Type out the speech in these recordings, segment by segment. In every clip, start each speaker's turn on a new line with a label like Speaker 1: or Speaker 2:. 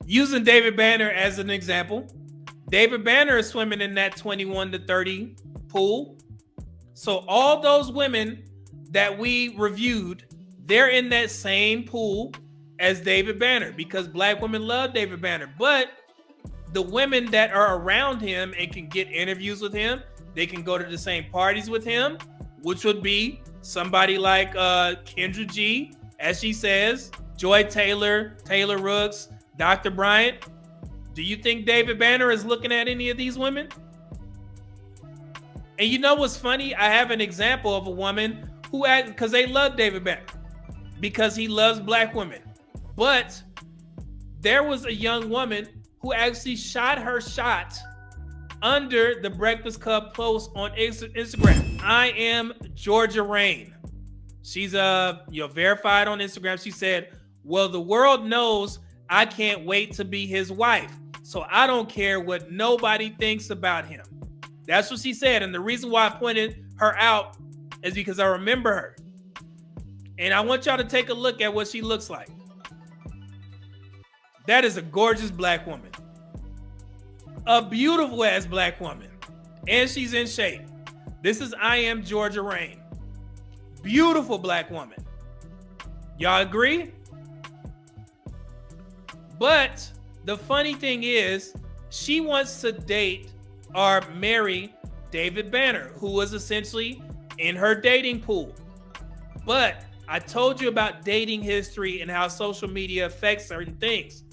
Speaker 1: Using David Banner as an example, David Banner is swimming in that 21 to 30 pool. So all those women that we reviewed, they're in that same pool as David Banner because black women love David Banner. But the women that are around him and can get interviews with him, they can go to the same parties with him, which would be somebody like Kendra G, as she says, Joy Taylor, Taylor Rooks, Dr. Bryant. Do you think David Banner is looking at any of these women? And you know what's funny? I have an example of a woman who, because they love David Banner, because he loves black women. But there was a young woman who actually shot her shot under the Breakfast Club post on Instagram. I am Georgia Rain. She's verified on Instagram. She said, well, the world knows I can't wait to be his wife, so I don't care what nobody thinks about him. That's what she said. And the reason why I pointed her out is because I remember her. And I want y'all to take a look at what she looks like. That is a gorgeous black woman. A beautiful ass black woman. And she's in shape. This is I Am Georgia Rain. Beautiful black woman. Y'all agree? But the funny thing is, she wants to date or marry David Banner, who was essentially in her dating pool. But I told you about dating history and how social media affects certain things.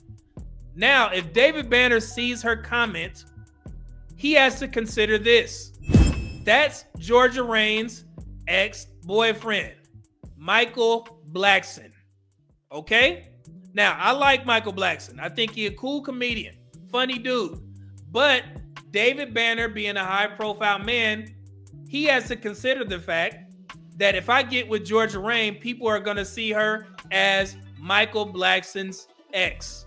Speaker 1: Now, if David Banner sees her comment, he has to consider this. That's Georgia Rain's ex-boyfriend, Michael Blackson. Okay? Now, I like Michael Blackson. I think he's a cool comedian, funny dude. But David Banner, being a high-profile man, he has to consider the fact that if I get with Georgia Rain, people are going to see her as Michael Blackson's ex.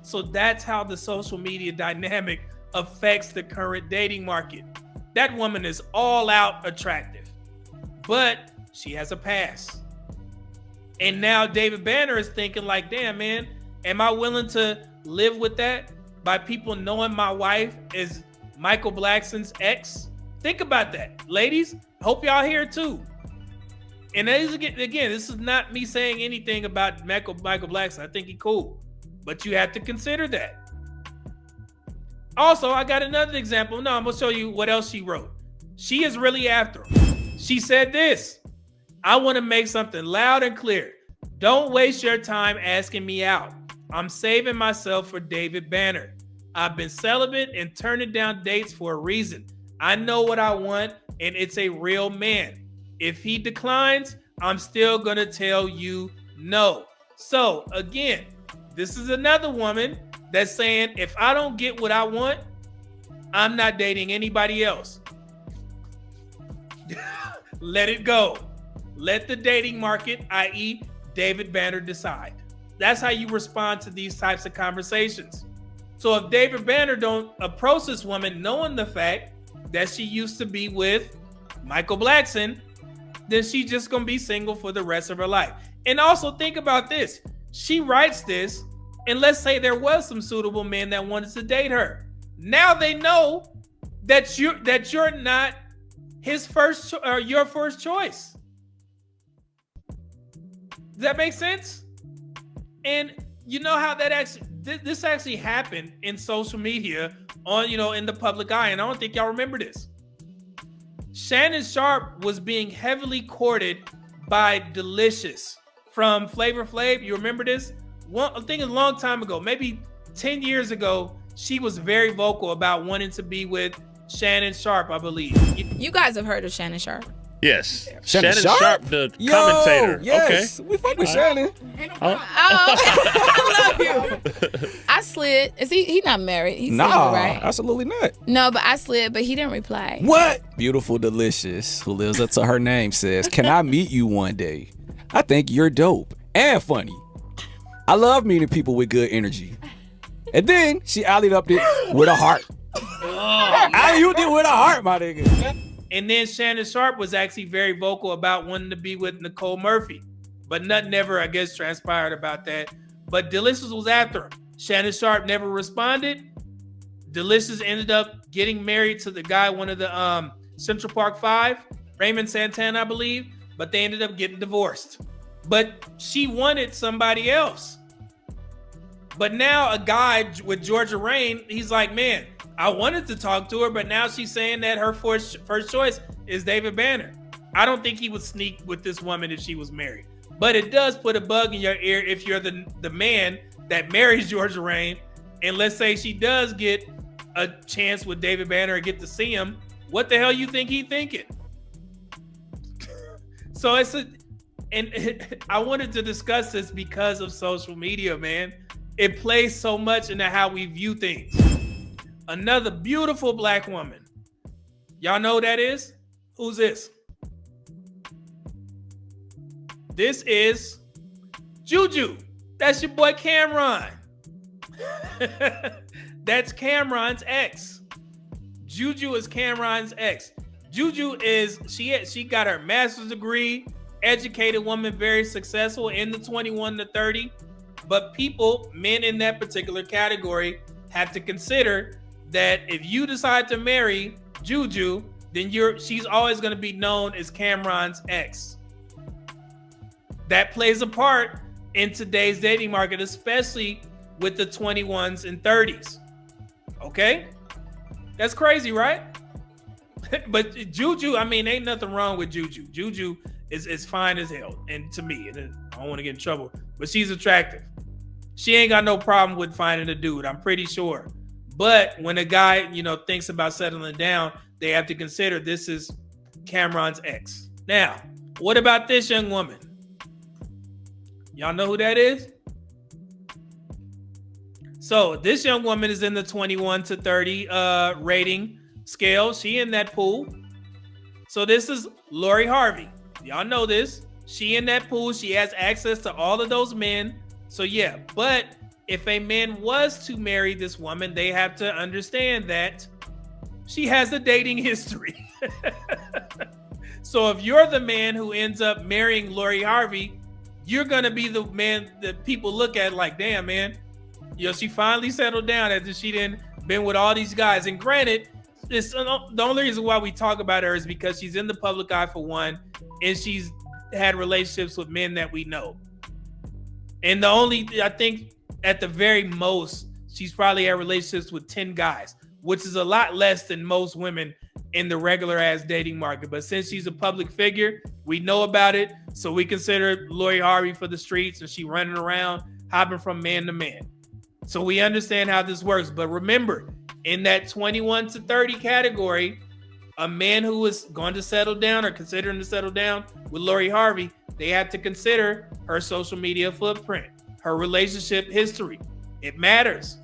Speaker 1: So that's how the social media dynamic affects the current dating market. That woman is all out attractive, but she has a past. And now David Banner is thinking like, damn, man, am I willing to live with that by people knowing my wife is Michael Blackson's ex? Think about that. Ladies, hope y'all here too. And again, this is not me saying anything about Michael Blackson. I think he's cool. But you have to consider that. Also, I got another example. No, I'm going to show you what else she wrote. She is really after him. She said this. I want to make something loud and clear. Don't waste your time asking me out. I'm saving myself for David Banner. I've been celibate and turning down dates for a reason. I know what I want, and it's a real man. If he declines, I'm still going to tell you no. So, again, this is another woman that's saying, if I don't get what I want, I'm not dating anybody else. Let it go. Let the dating market, i.e. David Banner, decide. That's how you respond to these types of conversations. So if David Banner don't approach this woman knowing the fact that she used to be with Michael Blackson, then she's just going to be single for the rest of her life. And also think about this. She writes this, and let's say there was some suitable men that wanted to date her. Now they know that you're not his first or your first choice. Does that make sense? And you know how that this actually happened in social media on, in the public eye. And I don't think y'all remember this. Shannon Sharp was being heavily courted by Delicious from Flavor Flav. You remember this? I think a long time ago, maybe 10 years ago, she was very vocal about wanting to be with Shannon Sharp, I believe.
Speaker 2: You guys have heard of Shannon Sharp?
Speaker 3: Yes. Shannon Sharp, the commentator.
Speaker 4: Yes,
Speaker 3: okay.
Speaker 4: We fuck with Shannon.
Speaker 2: I love you. I slid. Is he not married? He's single, right?
Speaker 4: Absolutely not.
Speaker 2: No, but I slid, but he didn't reply.
Speaker 4: What? Beautiful Delicious, who lives up to her name, says, can I meet you one day? I think you're dope and funny. I love meeting people with good energy. And then she allied up it with a heart. You did with a heart, my nigga.
Speaker 1: And then Shannon Sharp was actually very vocal about wanting to be with Nicole Murphy. But nothing ever, I guess, transpired about that. But Delicious was after him. Shannon Sharp never responded. Delicious ended up getting married to the guy, one of the Central Park Five, Raymond Santana, I believe, but they ended up getting divorced. But she wanted somebody else. But now a guy with Georgia Rain, he's like, man, I wanted to talk to her, but now she's saying that her first choice is David Banner. I don't think he would sneak with this woman if she was married. But it does put a bug in your ear if you're the man that marries Georgia Rain, and let's say she does get a chance with David Banner or get to see him, what the hell you think he thinking? So and I wanted to discuss this because of social media, man. It plays so much into how we view things. Another beautiful black woman. Y'all know who that is? Who's this? This is Juju. That's your boy Cameron. That's Cameron's ex. Juju is Cameron's ex. Juju is, she got her master's degree, educated woman, very successful in the 21 to 30. But people, men in that particular category, have to consider that if you decide to marry Juju, then she's always going to be known as Cameron's ex. That plays a part in today's dating market, especially with the 21s and 30s. Okay? That's crazy, right? But Juju, I mean, ain't nothing wrong with Juju. Juju is fine as hell. And to me, and I don't want to get in trouble, but she's attractive. She ain't got no problem with finding a dude, I'm pretty sure. But when a guy, thinks about settling down, they have to consider this is Cameron's ex. Now, what about this young woman? Y'all know who that is? So this young woman is in the 21 to 30 rating scale. She in that pool. So this is Lori Harvey. Y'all know this. She in that pool. She has access to all of those men. So yeah, but if a man was to marry this woman, they have to understand that she has a dating history. So if you're the man who ends up marrying Lori Harvey, you're going to be the man that people look at like, damn, man, she finally settled down after she didn't been with all these guys. And granted, the only reason why we talk about her is because she's in the public eye for one, and she's had relationships with men that we know. And I think at the very most, she's probably had relationships with 10 guys, which is a lot less than most women in the regular ass dating market. But since she's a public figure, we know about it. So we consider Lori Harvey for the streets, and she running around, hopping from man to man. So we understand how this works. But remember, in that 21 to 30 category, a man who is going to settle down or considering to settle down with Lori Harvey, they have to consider her social media footprint, her relationship history. It matters.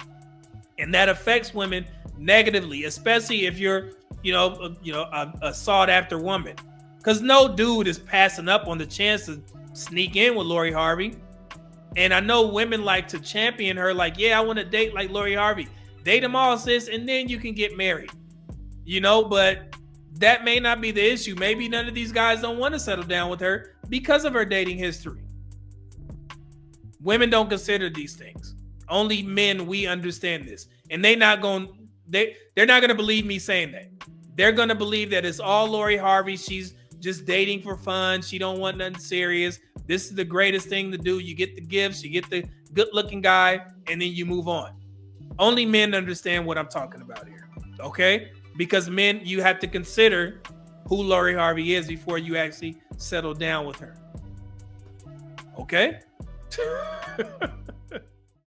Speaker 1: And that affects women negatively, especially if you're, a sought after woman. Because no dude is passing up on the chance to sneak in with Lori Harvey. And I know women like to champion her, like, yeah, I want to date like Lori Harvey. Date them all, sis, and then you can get married. But that may not be the issue. Maybe none of these guys don't want to settle down with her because of her dating history. Women don't consider these things. Only men, we understand this. And they're not going to believe me saying that. They're going to believe that it's all Lori Harvey. She's just dating for fun. She don't want nothing serious. This is the greatest thing to do. You get the gifts, you get the good-looking guy, and then you move on. Only men understand what I'm talking about here, okay? Because men, you have to consider who Lori Harvey is before you actually settle down with her. Okay?